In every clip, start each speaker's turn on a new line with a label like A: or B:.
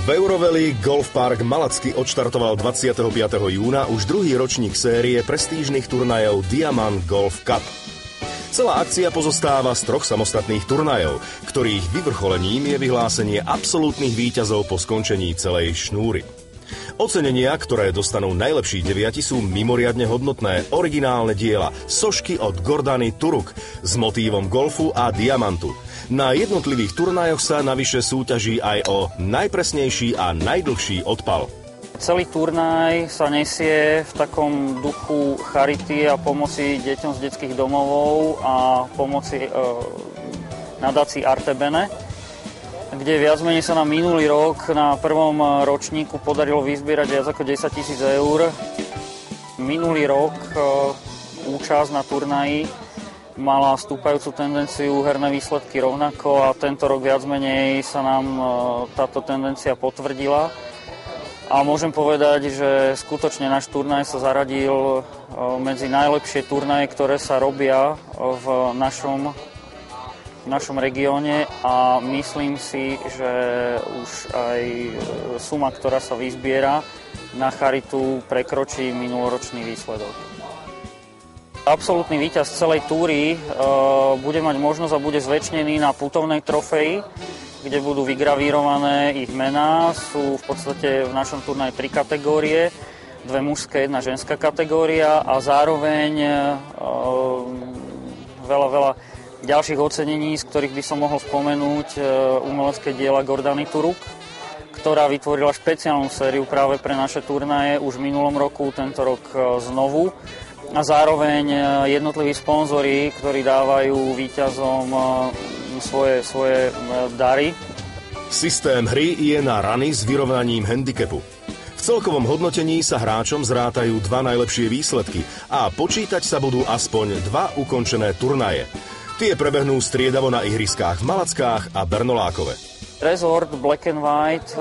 A: V Euroveli Golf Park Malacky odštartoval 25. júna už druhý ročník série prestížnych turnajov Diamant Golf Cup. Celá akcia pozostáva z 3 samostatných turnajov, ktorých vyvrcholením je vyhlásenie absolútnych víťazov po skončení celej šnúry. Ocenenia, ktoré dostanú najlepší 9, sú mimoriadne hodnotné, originálne diela, sošky od Gordany Turuk s motívom golfu a diamantu. Na jednotlivých turnajoch sa navyše súťaží aj o najpresnejší a najdlhší odpal.
B: Celý turnaj sa nesie v takom duchu charity a pomoci deťom z detských domovov a pomoci nadácii Arte Bene, kde viac menej sa nám minulý rok na prvom ročníku podarilo vyzbierať viac ako 10 000 eur. Minulý rok účasť na turnaji mala stúpajúcu tendenciu, herné výsledky rovnako a tento rok viac menej sa nám táto tendencia potvrdila. A môžem povedať, že skutočne náš turnaj sa zaradil medzi najlepšie turnaje, ktoré sa robia v našom regióne a myslím si, že už aj suma, ktorá sa vyzbiera na charitu, prekročí minuloročný výsledok. Absolútny víťaz celej túry bude mať možnosť a bude zväčšnený na putovnej trofeji, kde budú vygravírované ich mená. Sú v podstate v našom turnaji 3 kategórie, 2 mužské, 1 ženská kategória a zároveň veľa ďalších ocenení, z ktorých by som mohol spomenúť umelecké diela Gordany Turuk, ktorá vytvorila špeciálnu sériu práve pre naše turnaje už v minulom roku, tento rok znovu. A zároveň jednotliví sponzori, ktorí dávajú víťazom svoje dary.
A: Systém hry je na rany s vyrovnaním handicapu. V celkovom hodnotení sa hráčom zrátajú 2 najlepšie výsledky a počítať sa budú aspoň 2 ukončené turnaje. Tie prebehnú striedavo na ihriskách v Malackách a Bernolákove.
B: Resort Black and White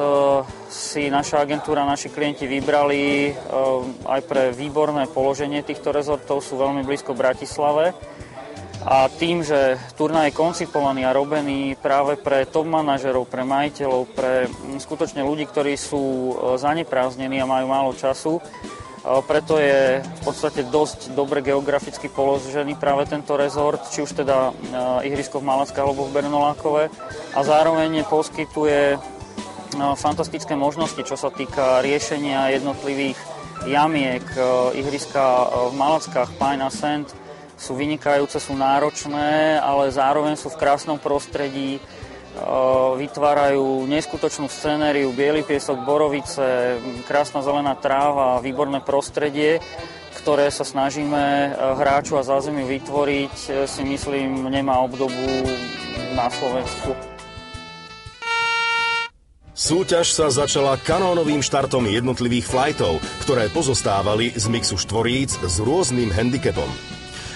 B: si naša agentúra, naši klienti vybrali aj pre výborné položenie týchto rezortov, sú veľmi blízko Bratislave. A tým, že turnaj je koncipovaný a robený práve pre top manažerov, pre majiteľov, pre skutočne ľudí, ktorí sú zaneprázdnení a majú málo času, preto je v podstate dosť dobre geograficky položený práve tento rezort, či už teda ihrisko v Malackách alebo v Bernolákove a zároveň poskytuje fantastické možnosti, čo sa týka riešenia jednotlivých jamiek. Ihriska v Malackách, Pine a Sand sú vynikajúce, sú náročné, ale zároveň sú v krásnom prostredí, vytvárajú neskutočnú scenériu, biely piesok, borovice, krásna zelená tráva, výborné prostredie, ktoré sa snažíme hráču a zázemiu vytvoriť, si myslím, nemá obdobu na Slovensku.
A: Súťaž sa začala kanónovým štartom jednotlivých flightov, ktoré pozostávali z mixu štvoríc s rôznym handicapom.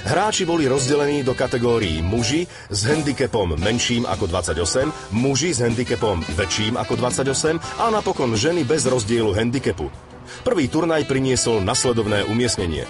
A: Hráči boli rozdelení do kategórií muži s handicapom menším ako 28, muži s handicapom väčším ako 28 a napokon ženy bez rozdielu handicapu. Prvý turnaj priniesol nasledovné umiestnenie.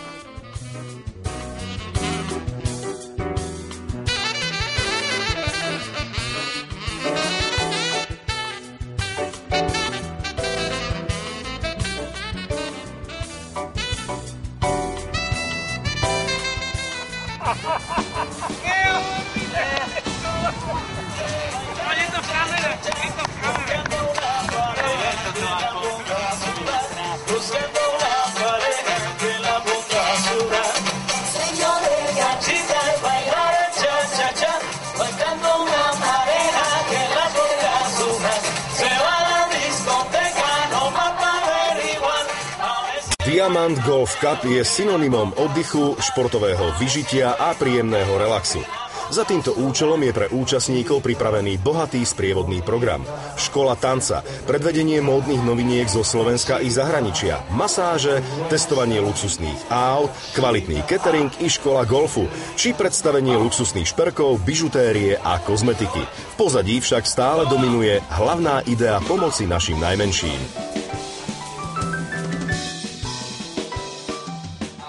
A: Diamant Golf Cup je synonymom oddychu, športového vyžitia a príjemného relaxu. Za týmto účelom je pre účastníkov pripravený bohatý sprievodný program. Škola tanca, predvedenie módnych noviniek zo Slovenska i zahraničia, masáže, testovanie luxusných áut, kvalitný catering i škola golfu, či predstavenie luxusných šperkov, bižutérie a kozmetiky. V pozadí však stále dominuje hlavná idea pomoci našim najmenším.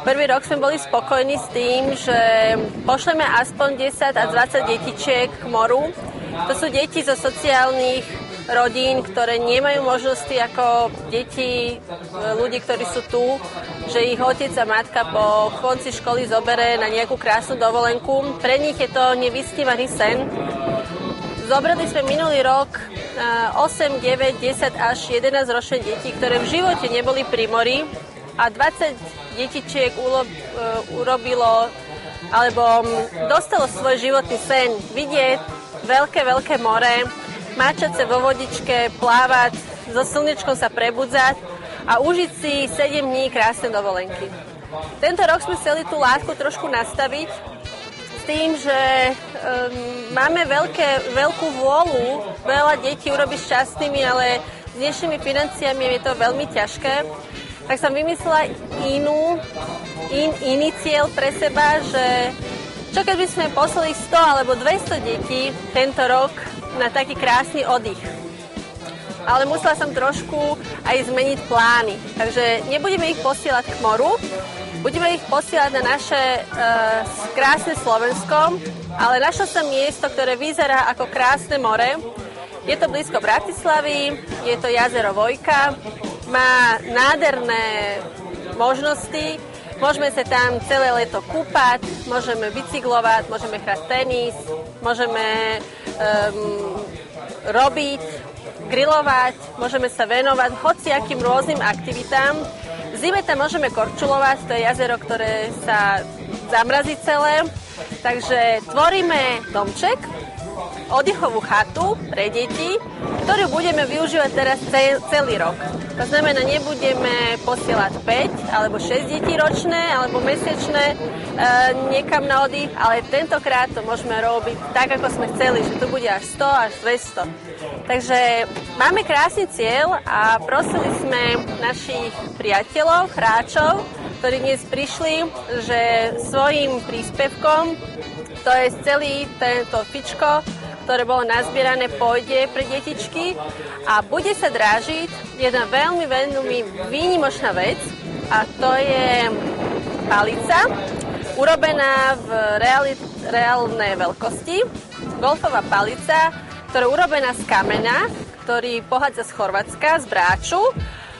C: Prvý rok sme boli spokojní s tým, že pošleme aspoň 10 a 20 detičiek k moru. To sú deti zo sociálnych rodín, ktoré nemajú možnosti ako deti, ľudí, ktorí sú tu, že ich otec a matka po konci školy zobere na nejakú krásnu dovolenku. Pre nich je to nevysnívaný sen. Zobrali sme minulý rok 8, 9, 10 až 11 ročné deti, ktoré v živote neboli pri mori a 20 detičiek urobilo alebo dostalo svoj životný sen vidieť veľké more, máčať sa vo vodičke, plávať, so slnečkom sa prebudzať a užiť si 7 dní krásne dovolenky. Tento rok sme chceli tú látku trošku nastaviť s tým, že máme veľkú vôľu veľa detí urobiť šťastnými, ale s dnešnými financiami je to veľmi ťažké. Tak som vymyslela iný cieľ pre seba, že čo keď by sme poslali 100 alebo 200 detí tento rok na taký krásny oddych. Ale musela som trošku aj zmeniť plány. Takže nebudeme ich posielať k moru, budeme ich posielať na naše krásne Slovensko, ale našla som miesto, ktoré vyzerá ako krásne more. Je to blízko Bratislavy, je to jazero Vojka, má nádherné možnosti, môžeme sa tam celé leto kúpať, môžeme bicyklovať, môžeme hrať tenis, môžeme robiť, grilovať, môžeme sa venovať hociakým rôznym aktivitám. V zime tam môžeme korčulovať, to je jazero, ktoré sa zamrazí celé, takže tvoríme domček, oddychovú chatu pre deti, ktorú budeme využívať teraz celý rok. To znamená, nebudeme posielať 5 alebo 6 detí ročné alebo mesečné niekam na oddych, ale tentokrát to môžeme robiť tak, ako sme chceli, že to bude až 100 až 200. Takže máme krásny cieľ a prosili sme našich priateľov, hráčov, ktorí dnes prišli, že svojím príspevkom, to je celý tento fičko, ktoré bolo nazbierané, pôjde pre detičky a bude sa drážiť jedna veľmi výnimočná vec a to je palica, urobená v reálnej veľkosti, golfová palica, ktorá je urobená z kameňa, ktorý pochádza z Chorvátska, z Bráču.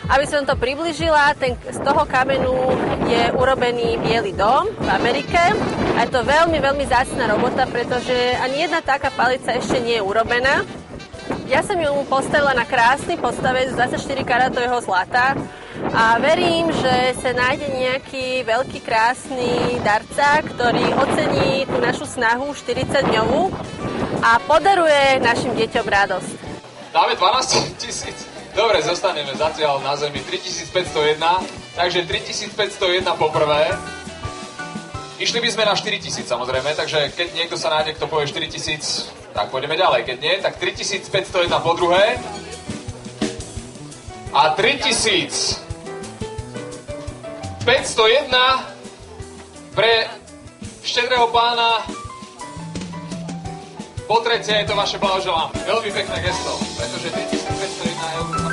C: Aby som to priblížila, z toho kamenu je urobený Biely dom v Amerike a je to veľmi vzácna robota, pretože ani jedna taká palica ešte nie je urobená. Ja som ju postavila na krásny podstavec z 24 karatového zlata a verím, že sa nájde nejaký veľký krásny darca, ktorý ocení tú našu snahu 40-dňovú a podaruje našim deťom radosť.
D: Dáme 12 000. Dobre, zostaneme zatiaľ na zemi 3501, takže 3501 poprvé. Išli by sme na 4000 samozrejme, takže keď niekto sa nájde, kto povie 4000, tak pôjdeme ďalej. Keď nie, tak 3501 po druhé. A 3501 pre štedrého pána. Po tretie je to vaše blahoželám. Veľmi pekné gesto, pretože 3501 eur